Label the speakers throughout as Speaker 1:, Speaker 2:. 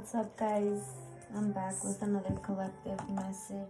Speaker 1: What's up, guys? I'm back with another collective message.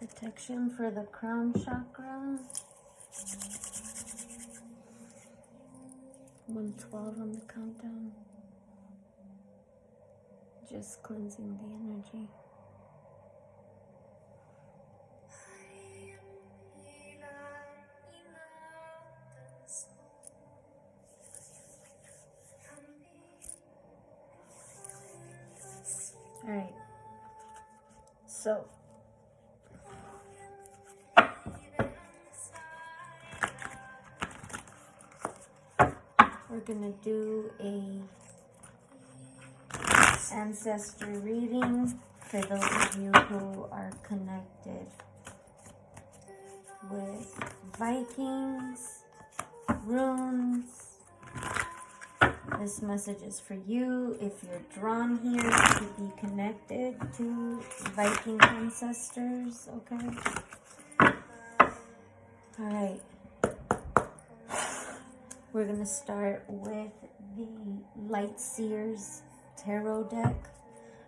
Speaker 1: Protection for the crown chakra. 112 on the countdown. Just cleansing the energy. All right. So we're gonna do a ancestor reading for those of you who are connected with Vikings, runes. This message is for you if you're drawn here to be connected to Viking ancestors, okay? All right. We're going to start with the Light Seers Tarot deck.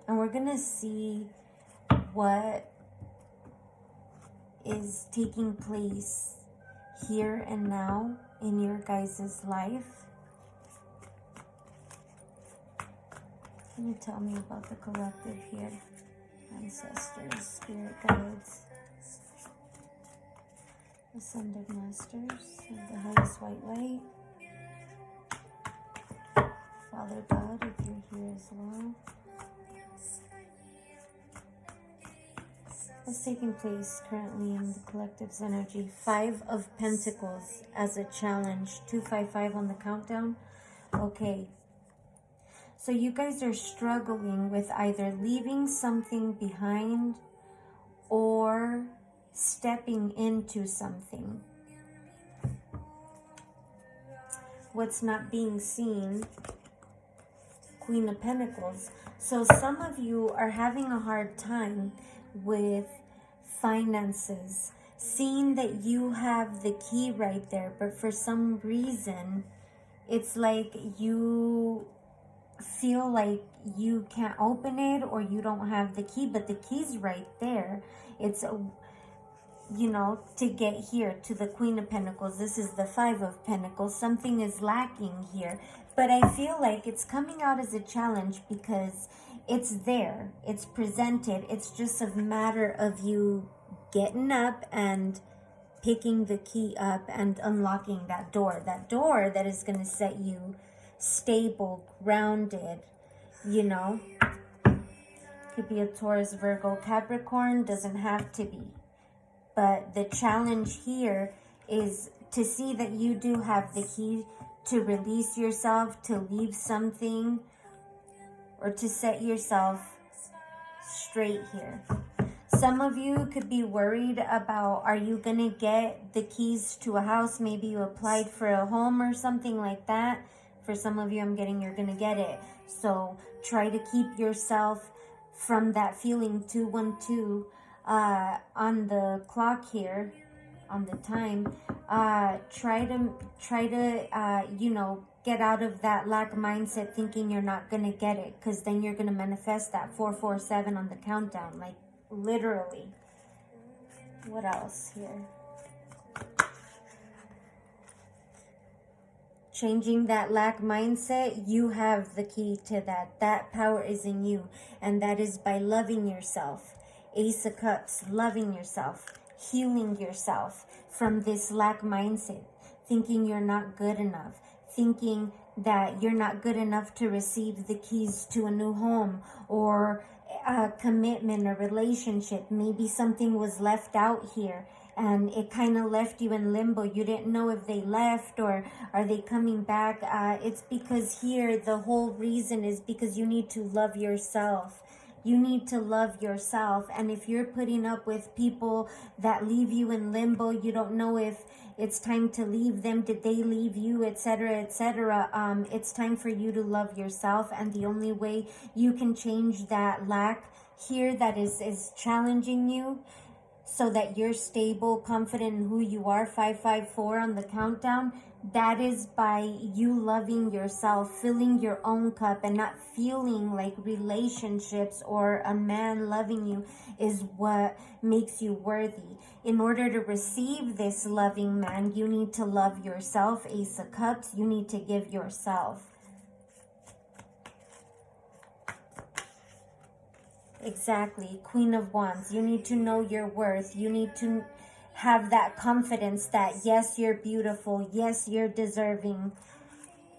Speaker 1: And we're going to see what is taking place here and now in your guys' life. Can you tell me about the collective here? Ancestors, spirit guides, ascended masters of the highest white light. Father God, if you're here as well. What's taking place currently in the collective's energy? 5 of Pentacles as a challenge. 255 on the countdown. Okay. So you guys are struggling with either leaving something behind or stepping into something. What's not being seen? Queen of Pentacles. So some of you are having a hard time with finances, seeing that you have the key right there, but for some reason it's like you feel like you can't open it or you don't have the key, but the key's right there. It's to get here to the Queen of Pentacles. This is the 5 of Pentacles. Something is lacking here, but I feel like it's coming out as a challenge because it's there, it's presented. It's just a matter of you getting up and picking the key up and unlocking that door that is going to set you stable, grounded. Could be a Taurus, Virgo, Capricorn, doesn't have to be. But the challenge here is to see that you do have the key to release yourself, to leave something, or to set yourself straight here. Some of you could be worried about, are you going to get the keys to a house? Maybe you applied for a home or something like that. For some of you, I'm getting you're going to get it. So try to keep yourself from that feeling. 212 on the clock here, on the time. Try to get out of that lack mindset, thinking you're not going to get it, because then you're going to manifest that 447 on the countdown, like literally. What else here? changing that lack mindset, you have the key to that. That power is in you. And that is by loving yourself. Ace of Cups, loving yourself, healing yourself from this lack mindset. Thinking you're not good enough. Thinking that you're not good enough to receive the keys to a new home or a commitment, a relationship. Maybe something was left out here and it kind of left you in limbo. You didn't know if they left or are they coming back. It's because here the whole reason is because you need to love yourself. You need to love yourself. And if you're putting up with people that leave you in limbo, you don't know if it's time to leave them, did they leave you, etc., etc. It's time for you to love yourself. And the only way you can change that lack here that is challenging you so that you're stable, confident in who you are, 554 on the countdown, that is by you loving yourself, filling your own cup, and not feeling like relationships or a man loving you is what makes you worthy. In order to receive this loving man, you need to love yourself, Ace of Cups. You need to give yourself. Exactly. Queen of Wands. You need to know your worth. You need to have that confidence that yes, you're beautiful. Yes, you're deserving.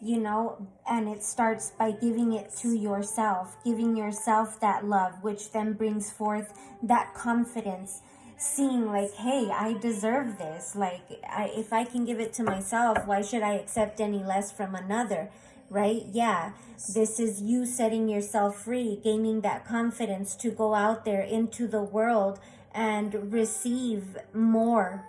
Speaker 1: You know, and it starts by giving it to yourself. Giving yourself that love, which then brings forth that confidence. Seeing like, hey, I deserve this. Like, if I can give it to myself, why should I accept any less from another? Right? Yeah. This is you setting yourself free, gaining that confidence to go out there into the world and receive more.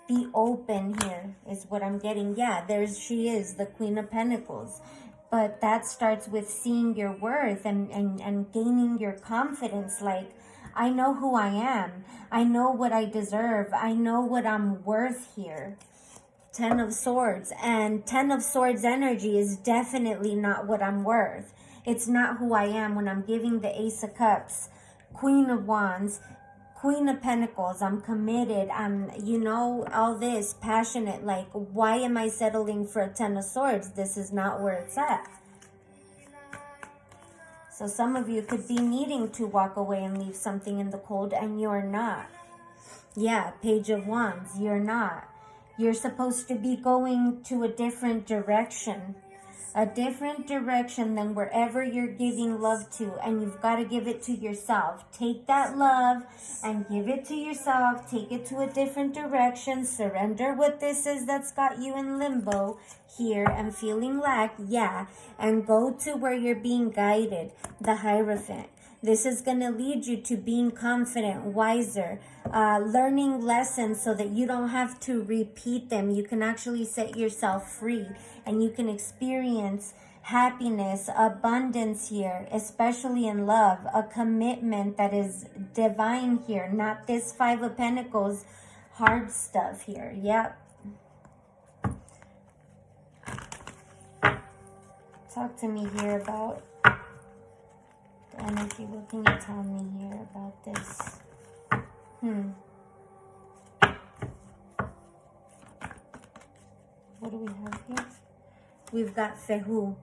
Speaker 1: Be open here is what I'm getting. Yeah, she is the Queen of Pentacles. But that starts with seeing your worth and gaining your confidence. Like, I know who I am. I know what I deserve. I know what I'm worth here. 10 of Swords. And 10 of Swords energy is definitely not what I'm worth. It's not who I am when I'm giving the Ace of Cups, Queen of Wands, Queen of Pentacles. I'm committed. I'm, you know, all this, passionate. Like, why am I settling for a 10 of Swords? This is not where it's at. So some of you could be needing to walk away and leave something in the cold, and you're not. Yeah, Page of Wands, you're not. You're supposed to be going to a different direction. A different direction than wherever you're giving love to. And you've got to give it to yourself. Take that love and give it to yourself. Take it to a different direction. Surrender what this is that's got you in limbo here and feeling lack. Yeah. And go to where you're being guided. The Hierophant. This is going to lead you to being confident, wiser, learning lessons so that you don't have to repeat them. You can actually set yourself free and you can experience happiness, abundance here, especially in love, a commitment that is divine here, not this 5 of Pentacles hard stuff here. Yep. Talk to me here about energy. What can you tell me here about this? What do we have here? We've got Fehu.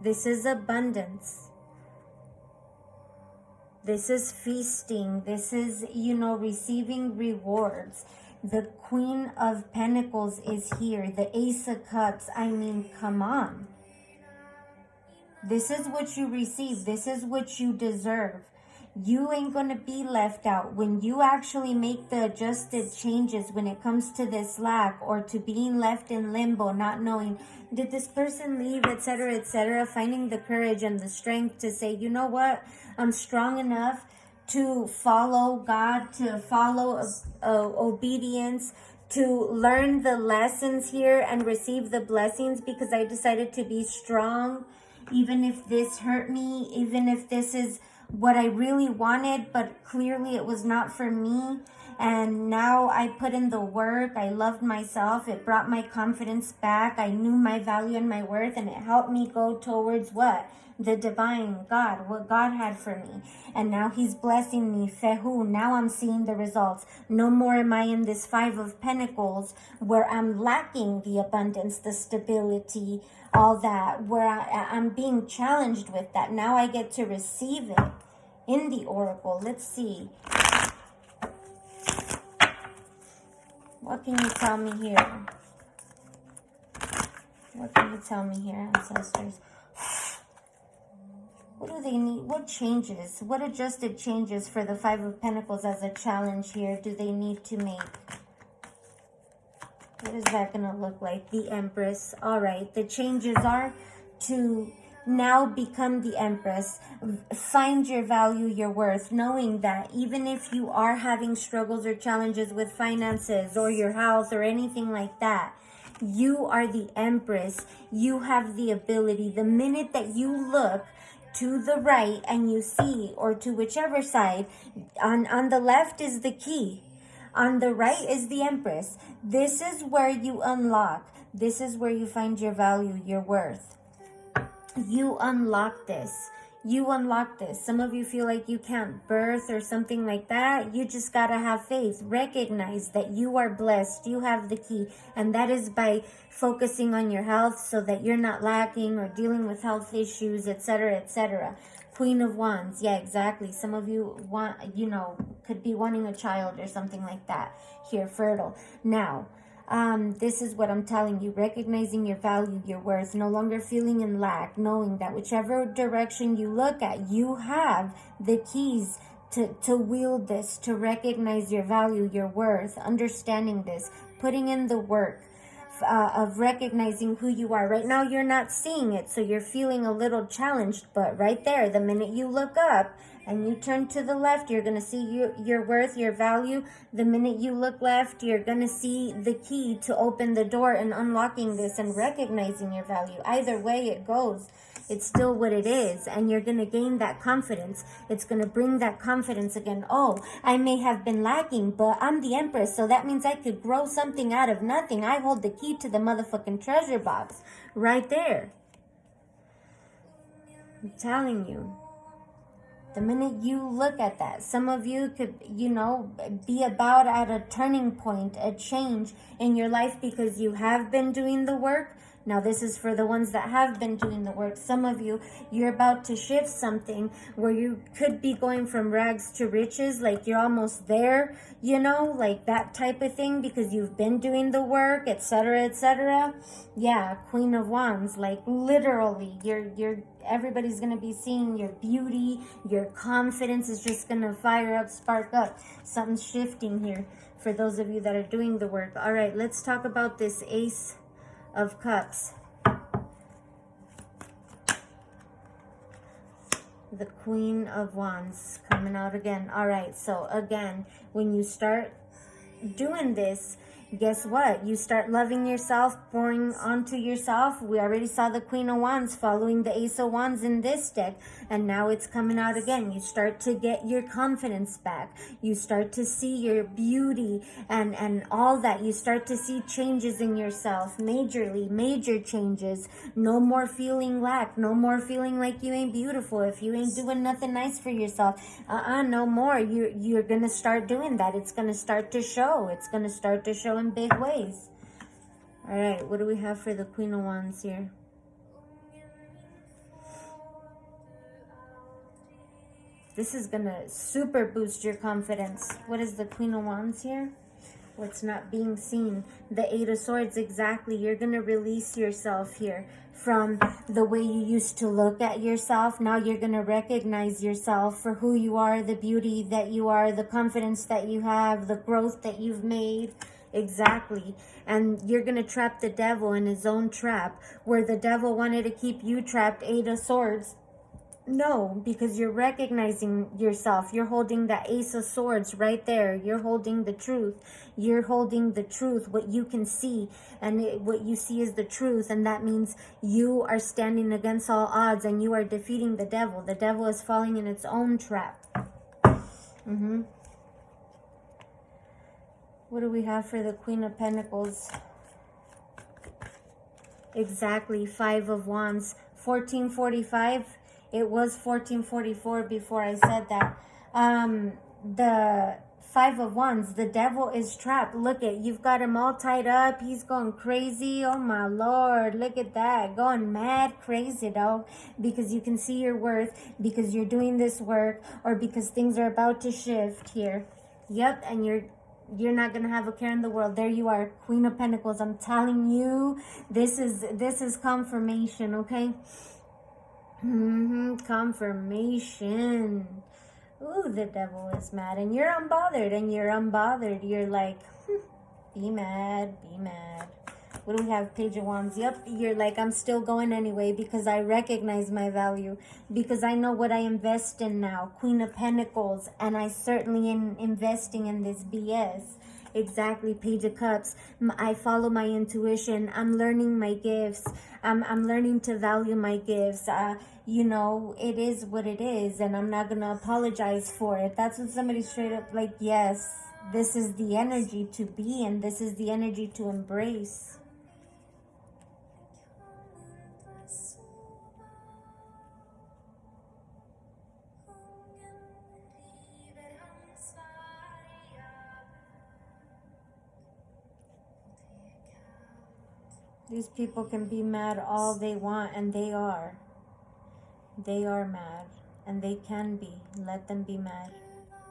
Speaker 1: This is abundance. This is feasting. This is, you know, receiving rewards. The Queen of Pentacles is here. The Ace of Cups. I mean, come on. This is what you receive. This is what you deserve. You ain't going to be left out. When you actually make the adjusted changes when it comes to this lack or to being left in limbo, not knowing, did this person leave, etc., etc., finding the courage and the strength to say, you know what, I'm strong enough to follow God, to follow obedience, to learn the lessons here and receive the blessings because I decided to be strong. Even if this hurt me, even if this is what I really wanted, but clearly it was not for me. and now I put in the work. I loved myself. It brought my confidence back. I knew my value and my worth, and it helped me go towards what? The divine God, what God had for me. And now he's blessing me. Fehu. Now I'm seeing the results. No more am I in this 5 of Pentacles where I'm lacking the abundance, the stability, all that, where I'm being challenged with that. Now I get to receive it in the oracle. Let's see. What can you tell me here? What can you tell me here, ancestors? What do they need? What changes? What adjusted changes for the 5 of Pentacles as a challenge here do they need to make? What is that going to look like? The Empress. All right. The changes are to now become the Empress. Find your value, your worth, knowing that even if you are having struggles or challenges with finances or your health or anything like that, you are the Empress. You have the ability. The minute that you look to the right and you see, or to whichever side, on the left is the key. On the right is the Empress. This is where you unlock. This is where you find your value, your worth. You unlock this. You unlock this. Some of you feel like you can't birth or something like that. You just gotta have faith. Recognize that you are blessed. You have the key. And that is by focusing on your health so that you're not lacking or dealing with health issues, etc., etc. Queen of Wands. Yeah, exactly. Some of you want, could be wanting a child or something like that. Here, fertile. Now, this is what I'm telling you. Recognizing your value, your worth. No longer feeling in lack. Knowing that whichever direction you look at, you have the keys to wield this. To recognize your value, your worth. Understanding this. Putting in the work. Of recognizing who you are. Right now you're not seeing it, so you're feeling a little challenged, but right there, the minute you look up and you turn to the left, you're going to see your worth, your value. The minute you look left, you're going to see the key to open the door and unlocking this and recognizing your value. Either way it goes, it's still what it is, and you're going to gain that confidence. It's going to bring that confidence again. Oh, I may have been lacking, but I'm the Empress, so that means I could grow something out of nothing. I hold the key to the motherfucking treasure box right there. I'm telling you. The minute you look at that, some of you could, be about at a turning point, a change in your life because you have been doing the work. Now, this is for the ones that have been doing the work. Some of you, you're about to shift something where you could be going from rags to riches, like you're almost there, like that type of thing because you've been doing the work, etc., etc. Yeah, Queen of Wands, like literally, everybody's going to be seeing your beauty, your confidence is just going to fire up, spark up. Something's shifting here for those of you that are doing the work. All right, let's talk about this Ace of Cups. The Queen of Wands coming out again. All right, so again, when you start doing this, guess what? You start loving yourself, pouring onto yourself. We already saw the Queen of Wands following the Ace of Wands in this deck, and now it's coming out again. You start to get your confidence back. You start to see your beauty and all that. You start to see changes in yourself, major changes. No more feeling lack. No more feeling like you ain't beautiful. If you ain't doing nothing nice for yourself, no more. You're gonna start doing that. It's gonna start to show. It's gonna start to show in big ways. All right, what do we have for the Queen of Wands here? This is gonna super boost your confidence. What is the Queen of Wands here? What's not being seen? The Eight of Swords, exactly. You're gonna release yourself here from the way you used to look at yourself. Now you're gonna recognize yourself for who you are, the beauty that you are, the confidence that you have, the growth that you've made. Exactly. And you're going to trap the devil in his own trap. Where the devil wanted to keep you trapped, Eight of Swords. No, because you're recognizing yourself. You're holding the Ace of Swords right there. You're holding the truth. You're holding the truth, what you can see. And what you see is the truth. And that means you are standing against all odds and you are defeating the devil. The devil is falling in its own trap. What do we have for the Queen of Pentacles? Exactly, 5 of Wands. 1445. It was 1444 before I said that. The 5 of Wands, the devil is trapped. Look at, you've got him all tied up. He's going crazy. Oh my Lord, look at that. Going mad crazy, dog. Because you can see your worth, because you're doing this work, or because things are about to shift here. Yep, and you're not gonna have a care in the world. There you are, Queen of Pentacles. I'm telling you, this is confirmation, okay? Confirmation. Ooh, the devil is mad, and you're unbothered, You're like, be mad, be mad. What do we have? Page of Wands. Yep, you're like, I'm still going anyway because I recognize my value, because I know what I invest in now. Queen of Pentacles, and I certainly am investing in this BS. Exactly, Page of Cups. I follow my intuition. I'm learning my gifts. I'm learning to value my gifts. You know, it is what it is, and I'm not going to apologize for it. That's what somebody straight up like, yes, this is the energy to be in. This is the energy to embrace. These people can be mad all they want, and they are. They are mad, and they can be. Let them be mad.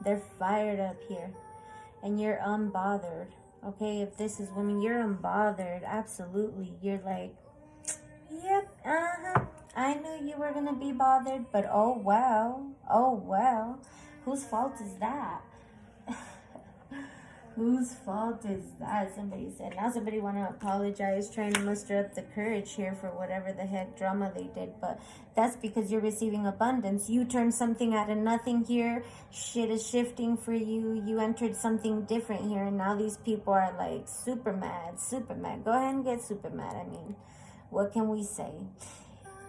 Speaker 1: They're fired up here, and you're unbothered. Okay, if this is women, you're unbothered. Absolutely. You're like, yep, I knew you were going to be bothered, but oh well. Oh well. Whose fault is that? Whose fault is that? Somebody said. Now somebody want to apologize, trying to muster up the courage here for whatever the heck drama they did. But that's because you're receiving abundance. You turned something out of nothing here. Shit is shifting for you. You entered something different here. And now these people are like super mad, super mad. Go ahead and get super mad. I mean, what can we say?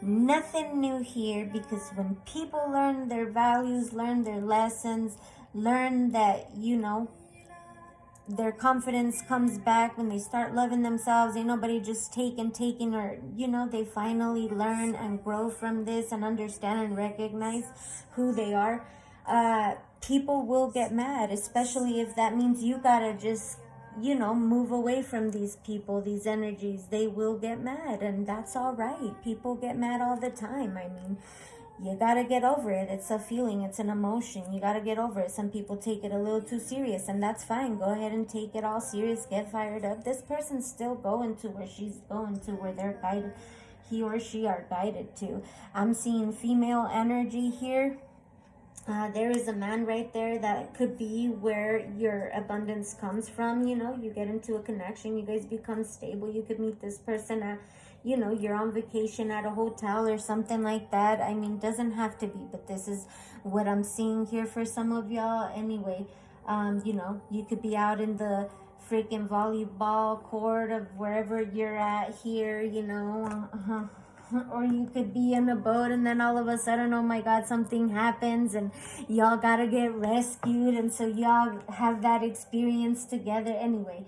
Speaker 1: Nothing new here, because when people learn their values, learn their lessons, learn that, you know, their confidence comes back when they start loving themselves. Ain't nobody just taking, or, you know, they finally learn and grow from this and understand and recognize who they are. People will get mad, especially if that means you gotta just, you know, move away from these people, these energies. They will get mad, and that's all right. People get mad all the time. I mean, you gotta get over it. It's a feeling, it's an emotion. You gotta get over it. Some people take it a little too serious, and that's fine. Go ahead and take it all serious. Get fired up. This person's still going to where she's going to, where they're guided. He or she are guided to. I'm seeing female energy here. There is a man right there that could be where your abundance comes from. You know, you get into a connection, you guys become stable. You could meet this person at, you know, you're on vacation at a hotel or something like that. I mean, doesn't have to be, but this is what I'm seeing here for some of y'all. Anyway, you know, you could be out in the freaking volleyball court of wherever you're at here, you know, or you could be in a boat, and then all of a sudden, oh my God, something happens and y'all gotta get rescued, and so y'all have that experience together. Anyway,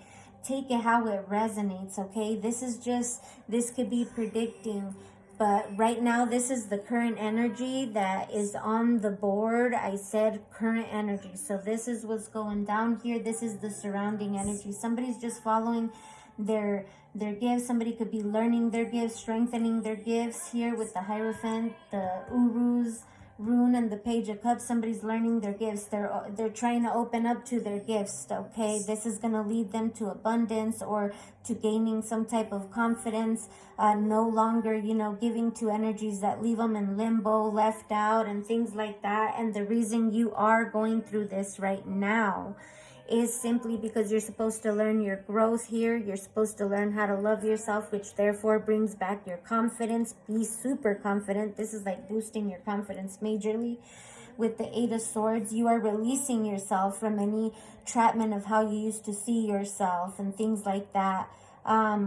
Speaker 1: take it how it resonates, okay? This could be predicting, but right now this is the current energy that is on the board. I said current energy, so this is what's going down here. This is the surrounding energy. Somebody's just following their gifts. Somebody could be learning their gifts, strengthening their gifts here with the Hierophant, the Uru's rune, and the Page of Cups. Somebody's learning their gifts. They're trying to open up to their gifts, okay? This is going to lead them to abundance, or to gaining some type of confidence, no longer, you know, giving to energies that leave them in limbo, left out, and things like that. And the reason you are going through this right now is simply because you're supposed to learn your growth here. You're supposed to learn how to love yourself, which therefore brings back your confidence. Be super confident. This is like boosting your confidence majorly. With the Eight of Swords, you are releasing yourself from any entrapment of how you used to see yourself and things like that.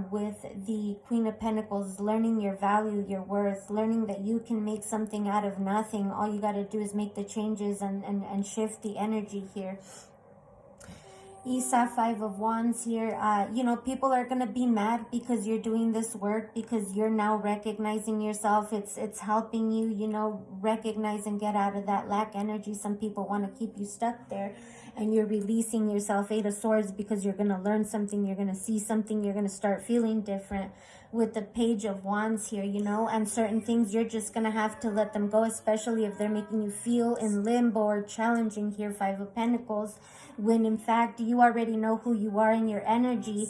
Speaker 1: With the Queen of Pentacles, learning your value, your worth, learning that you can make something out of nothing. All you got to do is make the changes and shift the energy here. Isa, Five of Wands here. You know, people are going to be mad because you're doing this work, because you're now recognizing yourself. It's helping you, you know, recognize and get out of that lack energy. Some people want to keep you stuck there, and you're releasing yourself. Eight of Swords, because you're going to learn something, you're going to see something, you're going to start feeling different. With the Page of Wands here, you know, and certain things you're just going to have to let them go, especially if they're making you feel in limbo or challenging here. Five of Pentacles, when in fact you already know who you are and your energy,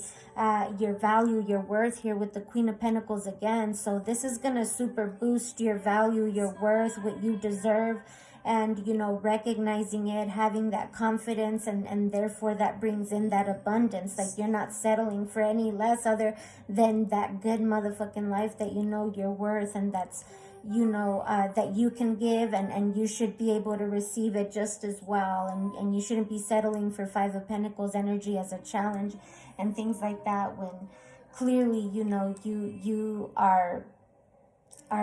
Speaker 1: your value, your worth here with the Queen of Pentacles again. So this is going to super boost your value, your worth, what you deserve. And, you know, recognizing it, having that confidence, and therefore that brings in that abundance. Like, you're not settling for any less other than that good motherfucking life that you know you're worth, and that's, you know, that you can give, and you should be able to receive it just as well. And you shouldn't be settling for Five of Pentacles energy as a challenge and things like that, when clearly, you know, you are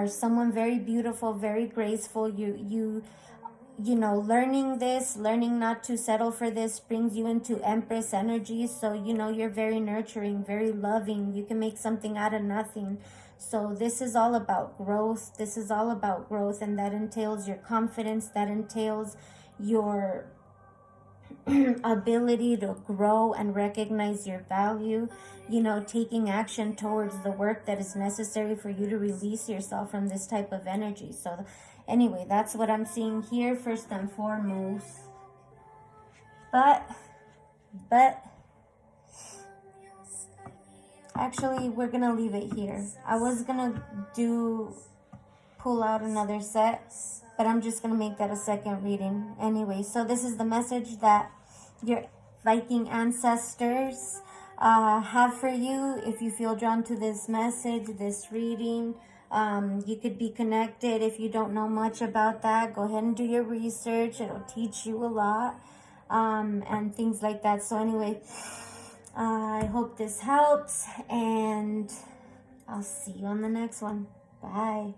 Speaker 1: someone very beautiful, very graceful. You know, learning not to settle for this brings you into Empress energy. So, you know, you're very nurturing, very loving. You can make something out of nothing. So this is all about growth. This is all about growth, and that entails your confidence. That entails your ability to grow and recognize your value, you know, taking action towards the work that is necessary for you to release yourself from this type of energy. So anyway, that's what I'm seeing here first and foremost. But actually, we're gonna leave it here. I was gonna pull out another set, but I'm just going to make that a second reading. Anyway, so this is the message that your Viking ancestors have for you. If you feel drawn to this message, this reading, you could be connected. If you don't know much about that, go ahead and do your research. It'll teach you a lot, and things like that. So anyway, I hope this helps, and I'll see you on the next one. Bye.